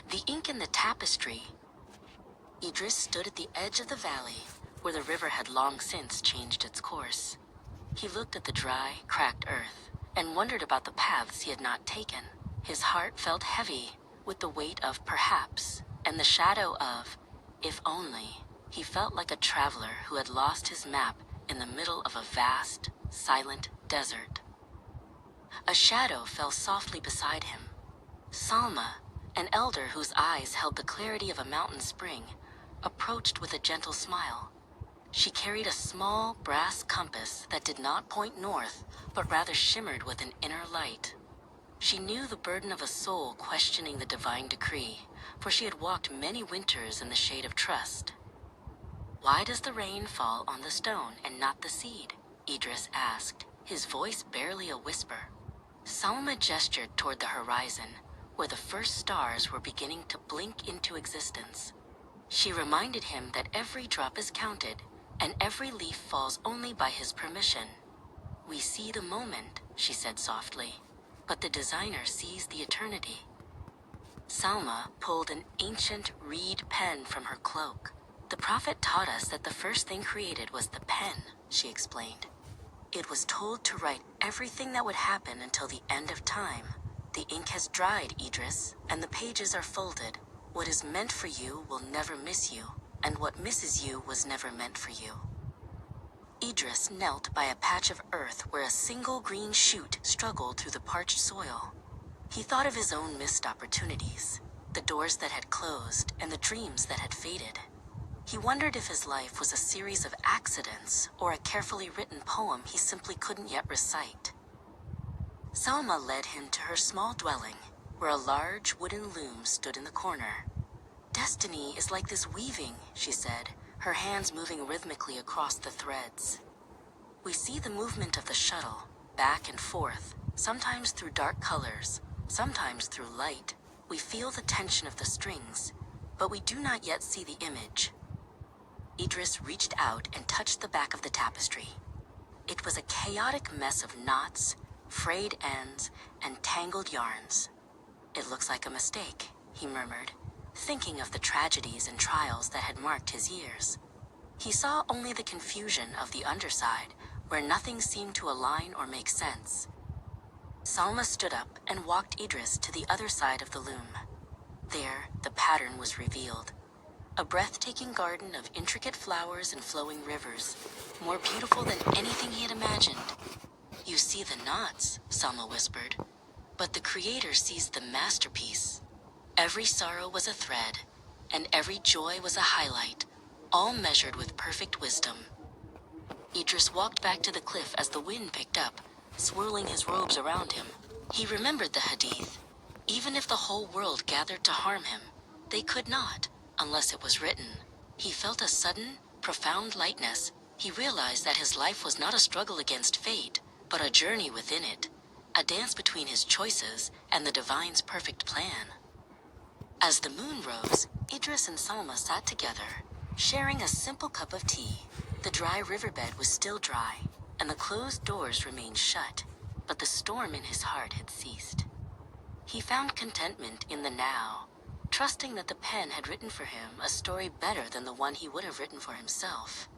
The Ink and the Tapestry. Idris stood at the edge of the valley, where the river had long since changed its course. He looked at the dry, cracked earth, and wondered about the paths he had not taken. His heart felt heavy with the weight of perhaps, and the shadow of, if only. He felt like a traveler who had lost his map in the middle of a vast, silent desert. A shadow fell softly beside him. Salma, an elder whose eyes held the clarity of a mountain spring, approached with a gentle smile. She carried a small brass compass that did not point north, but rather shimmered with an inner light. She knew the burden of a soul questioning the divine decree, for she had walked many winters in the shade of trust. "Why does the rain fall on the stone and not the seed?" Idris asked, his voice barely a whisper. Salma gestured toward the horizon, where the first stars were beginning to blink into existence. She reminded him that every drop is counted, and every leaf falls only by his permission. "We see the moment," she said softly, "but the designer sees the eternity." Salma pulled an ancient reed pen from her cloak. "The Prophet taught us that the first thing created was the pen," she explained. "It was told to write everything that would happen until the end of time. The ink has dried, Idris, and the pages are folded. What is meant for you will never miss you, and what misses you was never meant for you." Idris knelt by a patch of earth where a single green shoot struggled through the parched soil. He thought of his own missed opportunities, the doors that had closed and the dreams that had faded. He wondered if his life was a series of accidents or a carefully written poem he simply couldn't yet recite. Salma led him to her small dwelling, where a large wooden loom stood in the corner. "Destiny is like this weaving," she said, her hands moving rhythmically across the threads. "We see the movement of the shuttle, back and forth, sometimes through dark colors, sometimes through light. We feel the tension of the strings, but we do not yet see the image." Idris reached out and touched the back of the tapestry. It was a chaotic mess of knots, frayed ends, and tangled yarns. "It looks like a mistake," he murmured, thinking of the tragedies and trials that had marked his years. He saw only the confusion of the underside, where nothing seemed to align or make sense. Salma stood up and walked Idris to the other side of the loom. There, the pattern was revealed. A breathtaking garden of intricate flowers and flowing rivers, more beautiful than anything he had imagined. "You see the knots," Salma whispered, "but the creator sees the masterpiece. Every sorrow was a thread, and every joy was a highlight, all measured with perfect wisdom." Idris walked back to the cliff as the wind picked up, swirling his robes around him. He remembered the hadith. Even if the whole world gathered to harm him, they could not, unless it was written. He felt a sudden, profound lightness. He realized that his life was not a struggle against fate, but a journey within it, a dance between his choices and the divine's perfect plan. As the moon rose, Idris and Salma sat together, sharing a simple cup of tea. The dry riverbed was still dry, and the closed doors remained shut, but the storm in his heart had ceased. He found contentment in the now, trusting that the pen had written for him a story better than the one he would have written for himself.